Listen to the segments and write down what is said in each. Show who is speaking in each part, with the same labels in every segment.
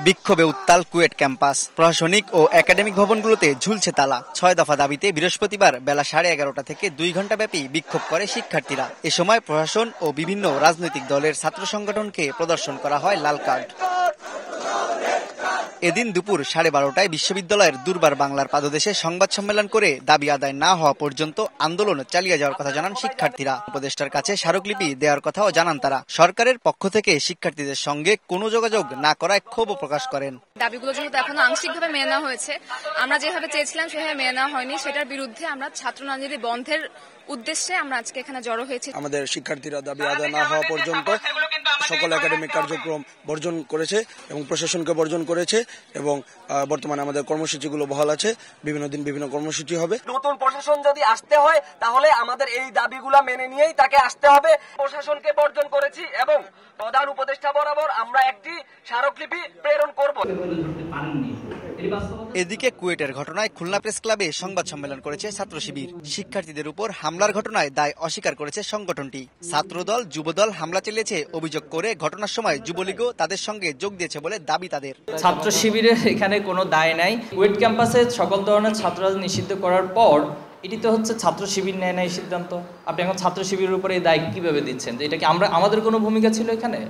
Speaker 1: বিক্ষোভে উত্তাল কুয়েট ক্যাম্পাস। প্রশাসনিক ও একাডেমিক ভবনগুলোতে ঝুলছে তালা। 6 দফা দাবিতে বৃহস্পতিবার বেলা 11:30 থেকে 2 ঘণ্টা ব্যাপী বিক্ষোভ করে শিক্ষার্থীরা। এ সময় প্রশাসন ও বিভিন্ন রাজনৈতিক দলের ছাত্র সংগঠনকে প্রদর্শন করা হয় লাল কার্ড। এদিন দুপুর 12:30টায় বিশ্ববিদ্যালয়ের দুর্বার বাংলার পাদদেশে সংবাদ সম্মেলন করে দাবি আদায় না হওয়া পর্যন্ত আন্দোলন চালিয়ে যাওয়ার কথা জানান শিক্ষার্থীরা। উপদেষ্টার কাছে স্মারকলিপি দেওয়ার কথাও জানান তারা। সরকারের পক্ষ থেকে শিক্ষার্থীদের সঙ্গে কোনো যোগাযোগ না করায় ক্ষোভ প্রকাশ করেন।
Speaker 2: দাবিগুলো যেহেতু এখনো আংশিকভাবে মেনে নেওয়া হয়েছে, আমরা যেভাবে চেয়েছিলাম সেভাবে মেনে নেওয়া হয়নি, সেটার বিরুদ্ধে আমরা ছাত্র রাজনীতি বন্ধের উদ্দেশ্যে আমরা আজকে এখানে জড়ো হয়েছি।
Speaker 3: আমাদের শিক্ষার্থীরা দাবি আদায় না হওয়া পর্যন্ত সকল একাডেমিক কার্যক্রম বর্জন করেছে এবং প্রশাসনকে বর্জন করেছে এবং বর্তমানে আমাদের কর্মসূচিগুলো বহাল আছে। বিভিন্ন দিন বিভিন্ন কর্মসূচি হবে।
Speaker 4: নতুন প্রশাসন যদি আসতে হয় তাহলে আমাদের এই দাবিগুলো মেনে নিয়েই তাকে আসতে হবে। প্রশাসনকে বর্জন করেছি এবং প্রধান উপদেষ্টা বরাবর আমরা একটি স্মারকলিপি প্রেরণ করব।
Speaker 1: এদিকে কুয়েটের ঘটনায় খুলনা প্রেস ক্লাবে সংবাদ সম্মেলন করেছে ছাত্র শিবির। শিক্ষার্থীদের উপর হামলার ঘটনায় দায় অস্বীকার করেছে সংগঠনটি। ছাত্রদল যুবদল হামলা চালিয়েছে অভিযোগ করে ঘটনার সময় যুবলীগও তাদের সঙ্গে যোগ দিয়েছে বলে দাবি তাদের।
Speaker 5: ছাত্র শিবিরের এখানে কোনো দায় নাই। কুয়েট ক্যাম্পাসে সকল ধরনের ছাত্ররাজ নিষিদ্ধ করার পর এটি তো হচ্ছে ছাত্র শিবির নেয় না এই সিদ্ধান্ত। আপনি এখন ছাত্র শিবিরের উপরে এই দায় কিভাবে দিচ্ছেন? যে এটা কি আমাদের কোনো ভূমিকা ছিল এখানে?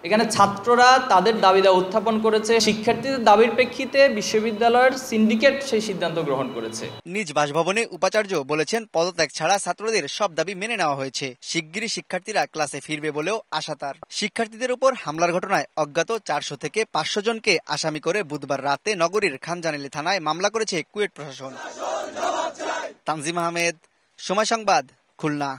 Speaker 5: এখানে ছাত্ররা তাদের দাবি উত্থাপন করেছে। শিক্ষার্থীদের দাবির প্রেক্ষিতে বিশ্ববিদ্যালয়ের সিন্ডিকেট সেই সিদ্ধান্ত গ্রহণ করেছে।
Speaker 1: নিজ বাসভবনে উপাচার্য বলেছেন, পদত্যাগ ছাড়া ছাত্রদের সব দাবি মেনে নেওয়া হয়েছে। শিগগিরই শিক্ষার্থীরা ক্লাসে ফিরবে বলেও আশা তার। শিক্ষার্থীদের উপর হামলার ঘটনায় অজ্ঞাত 400 থেকে 500 জনকে আসামি করে বুধবার রাতে নগরীর খানজানিলি থানায় মামলা করেছে কুয়েট প্রশাসন। তানজিম আহমেদ, সময় সংবাদ, খুলনা।